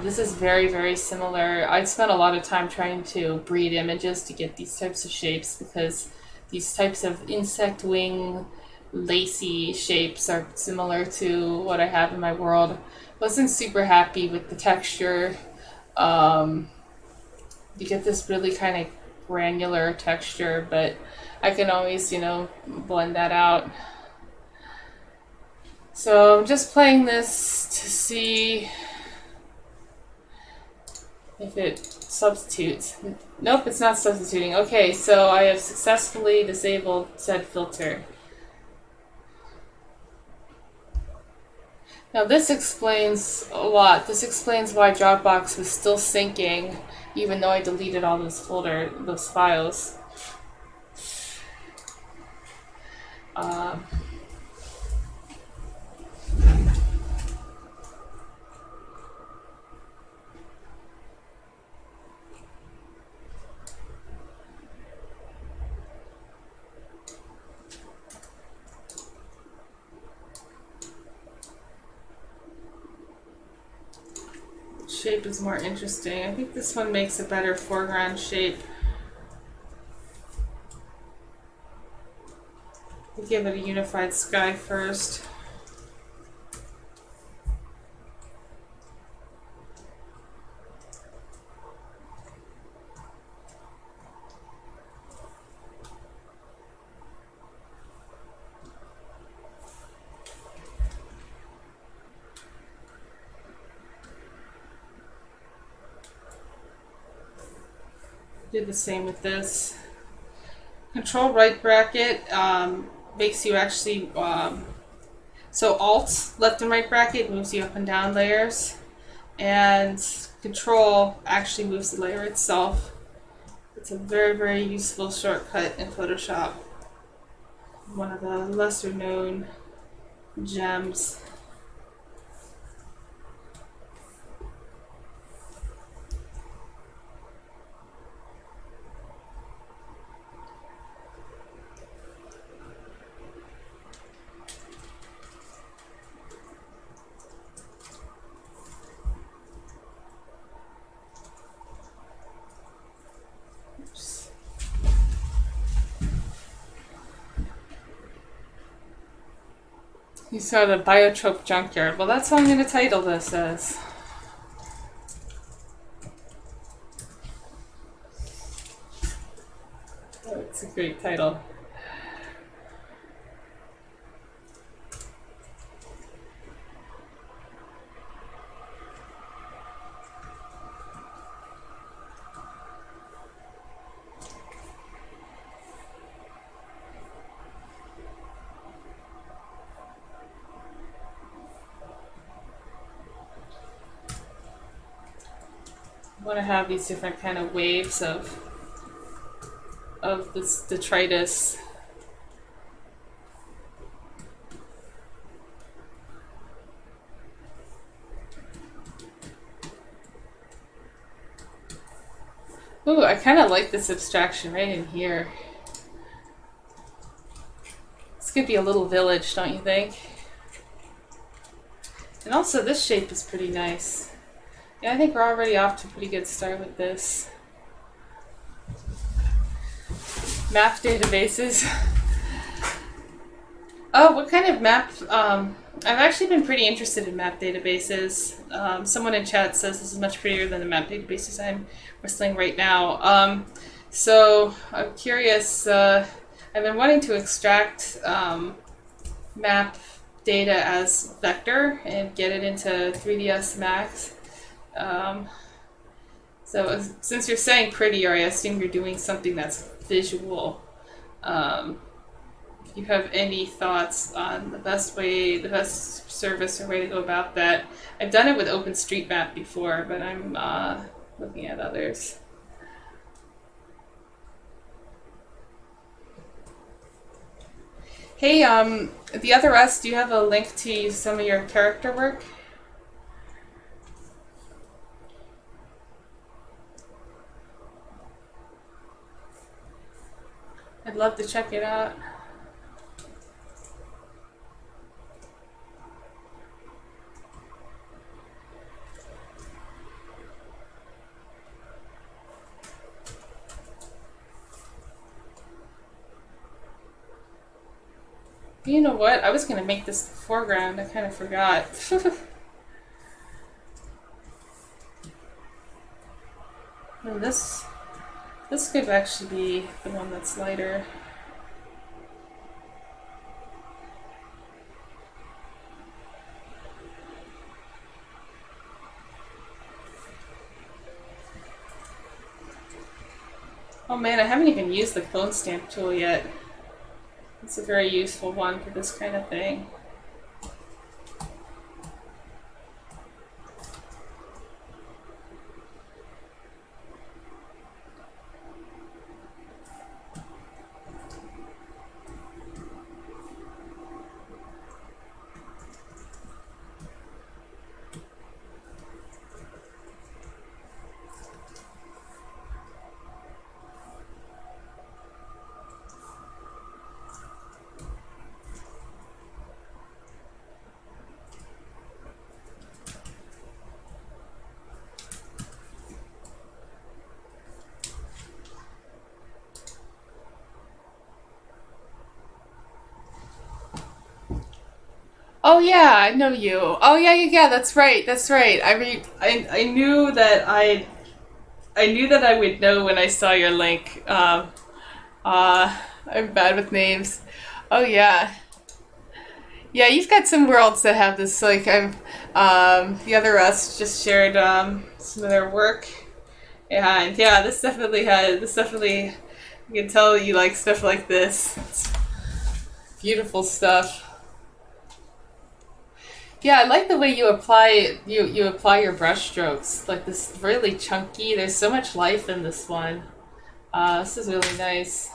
This is very, very similar. I spent a lot of time trying to breed images to get these types of shapes because these types of insect wing lacy shapes are similar to what I have in my world. Wasn't super happy with the texture. You get this really kind of granular texture, but I can always, blend that out. So I'm just playing this to see if it substitutes. Nope, it's not substituting. Okay, so I have successfully disabled said filter. Now this explains a lot. This explains why Dropbox was still syncing even though I deleted all those files. shape is more interesting. I think this one makes a better foreground shape. We'll give it a unified sky first. Do the same with this. Control right bracket makes you actually, so Alt left and right bracket moves you up and down layers, and Control actually moves the layer itself. It's a very, very useful shortcut in Photoshop. One of the lesser known gems. You saw the Biotrope Junkyard. Well, that's what I'm going to title this as. Oh, it's a great title. I want to have these different kind of waves of this detritus. Ooh, I kind of like this abstraction right in here. This could be a little village, don't you think? And also this shape is pretty nice. Yeah, I think we're already off to a pretty good start with this. Map databases. Oh, what kind of map? I've actually been pretty interested in map databases. Someone in chat says this is much prettier than the map databases I'm wrestling right now. So I'm curious. I've been wanting to extract map data as vector and get it into 3ds Max. So since you're saying prettier, I assume you're doing something that's visual. If you have any thoughts on the best service or way to go about that. I've done it with OpenStreetMap before, but I'm looking at others. Hey, the other us, do you have a link to some of your character work? I'd love to check it out. You know what? I was going to make this the foreground. I kind of forgot. And this could actually be the one that's lighter. Oh man, I haven't even used the clone stamp tool yet. It's a very useful one for this kind of thing. Oh yeah, I know you. Oh yeah, yeah, yeah. That's right. That's right. I mean, I knew that I knew that I would know when I saw your link. I'm bad with names. Oh yeah, yeah. You've got some worlds that have this. Like I'm, the other us just shared some of their work. Yeah, and yeah, this definitely had. This definitely, you can tell you like stuff like this. It's beautiful stuff. Yeah, I like the way you apply your brush strokes. Like this really chunky. There's so much life in this one. This is really nice.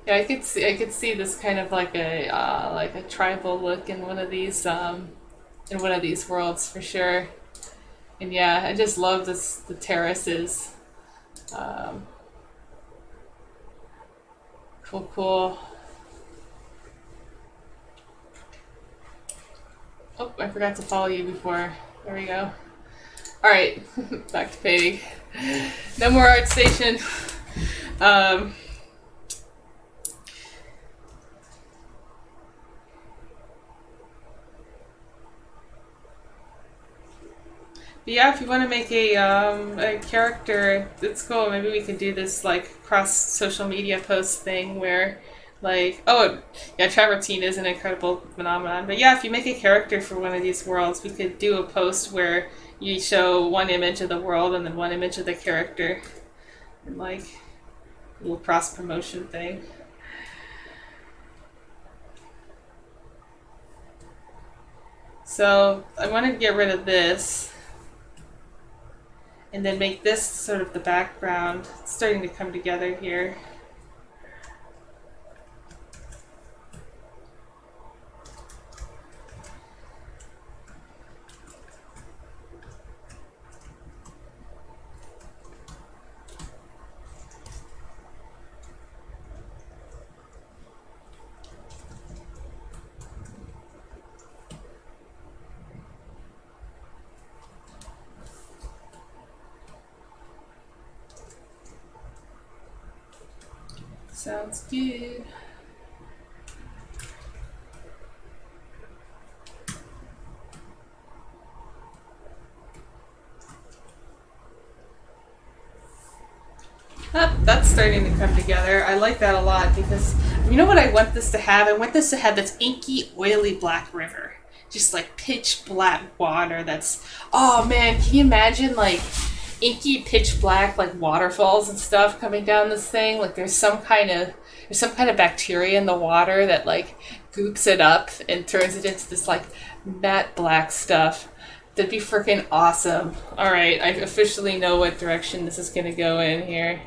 Yeah, I could see this kind of like a tribal look in one of these worlds for sure. And yeah, I just love this the terraces. Um, cool, cool. Oh, I forgot to follow you before. There we go. All right, back to painting. No more art station. Um, but yeah, if you want to make a character, it's cool. Maybe we could do this like cross social media post thing where, like, oh yeah, travertine is an incredible phenomenon. But yeah, if you make a character for one of these worlds, we could do a post where you show one image of the world and then one image of the character, and like a little cross promotion thing. So I want to get rid of this and then make this sort of the background. It's starting to come together here. Sounds good. That's starting to come together. I like that a lot because you know what I want this to have? I want this to have this inky, oily black river. Just like pitch black water that's, oh man, can you imagine like inky pitch black like waterfalls and stuff coming down this thing? Like there's some kind of bacteria in the water that like goops it up and turns it into this like matte black stuff. That'd be freaking awesome. All right, I officially know what direction this is going to go in here.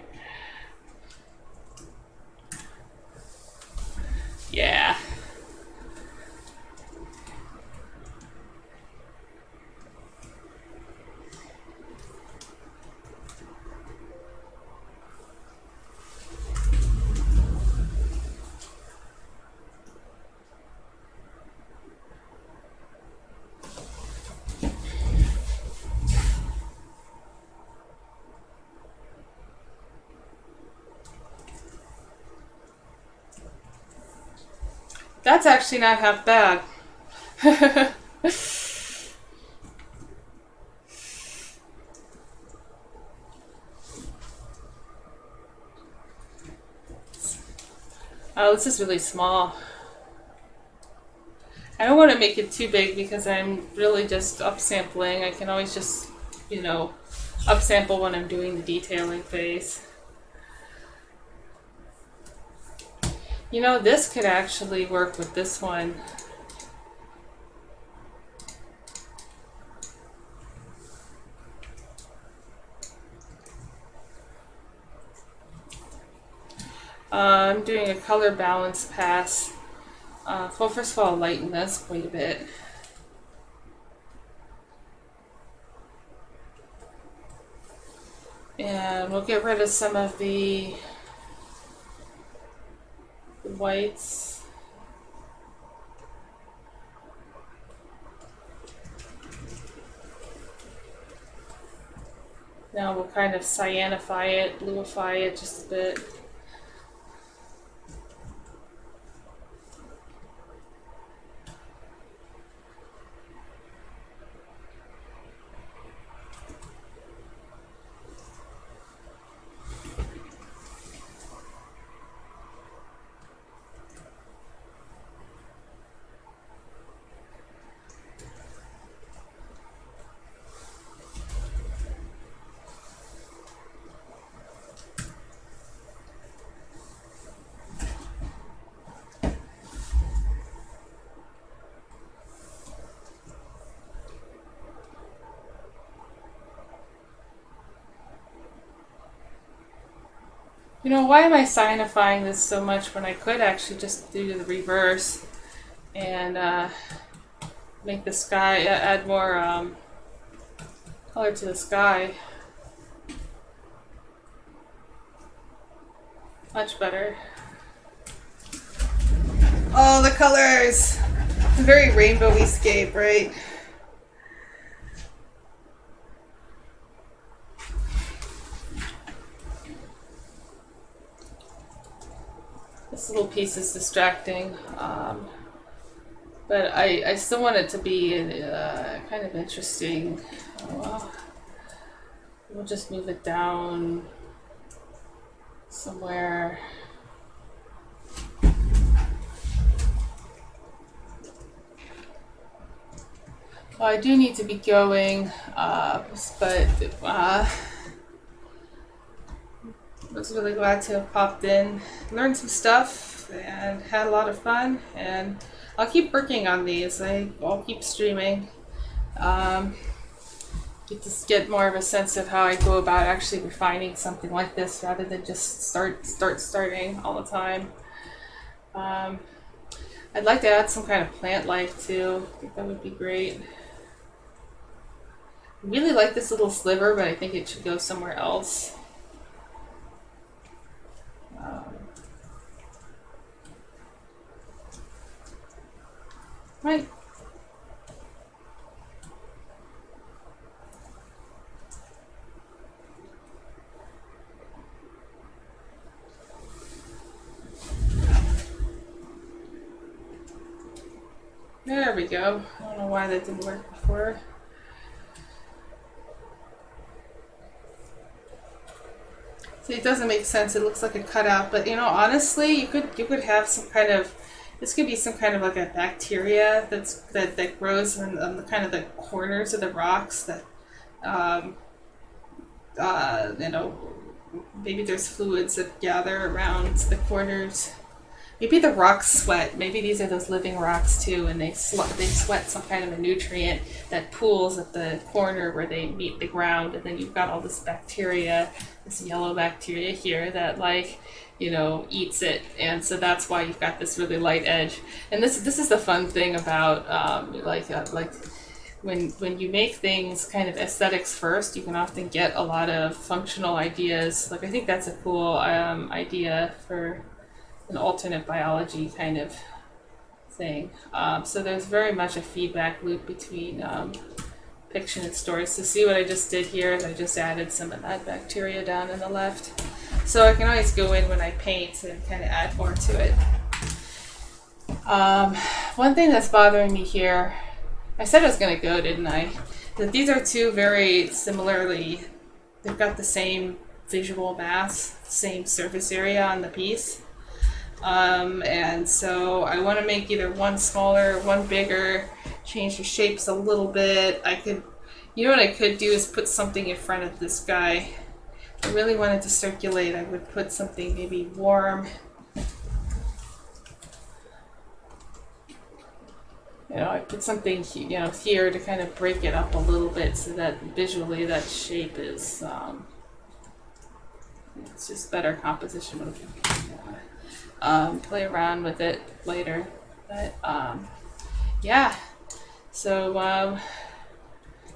Yeah. That's actually not half bad. Oh, this is really small. I don't want to make it too big because I'm really just upsampling. I can always just, you know, upsample when I'm doing the detailing phase. You know, this could actually work with this one. I'm doing a color balance pass. Well, first of all, I'll lighten this quite a bit. And we'll get rid of some of the whites. Now we'll kind of cyanify it, bluify it just a bit. You know, why am I signifying this so much when I could actually just do the reverse and make the sky, add more color to the sky. Much better. Oh, the colors! It's a very rainbowy scape, right? This little piece is distracting, but I still want it to be kind of interesting. Well, we'll just move it down somewhere. Well, I do need to be going, but I was really glad to have popped in, learned some stuff, and had a lot of fun. And I'll keep working on these. I'll keep streaming. Get more of a sense of how I go about actually refining something like this, rather than just starting all the time. I'd like to add some kind of plant life too. I think that would be great. I really like this little sliver, but I think it should go somewhere else. Right. There we go. I don't know why that didn't work before. See, it doesn't make sense. It looks like a cutout, but you know, honestly, you could have some kind of, this could be some kind of like a bacteria that grows on the kind of the corners of the rocks that, you know, maybe there's fluids that gather around the corners. Maybe the rocks sweat. Maybe these are those living rocks too, and they sweat some kind of a nutrient that pools at the corner where they meet the ground, and then you've got all this bacteria, this yellow bacteria here that, like, you know, eats it, and so that's why you've got this really light edge. And this is the fun thing about like when you make things kind of aesthetics first, you can often get a lot of functional ideas. Like, I think that's a cool idea for an alternate biology kind of thing. So there's very much a feedback loop between fiction and stories. So see what I just did here is I just added some of that bacteria down in the left. So I can always go in when I paint and kind of add more to it. One thing that's bothering me here, I said I was going to go, didn't I? That these are two very similarly, they've got the same visual mass, same surface area on the piece. And so I want to make either one smaller, one bigger, change the shapes a little bit. You know what I could do is put something in front of this guy. If I really wanted to circulate, I would put something maybe warm. You know, I put something, you know, here to kind of break it up a little bit so that visually that shape is, it's just better composition of play around with it later, but yeah, so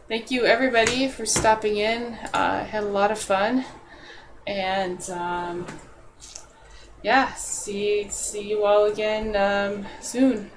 thank you everybody for stopping in. I had a lot of fun, and yeah, see you all again soon.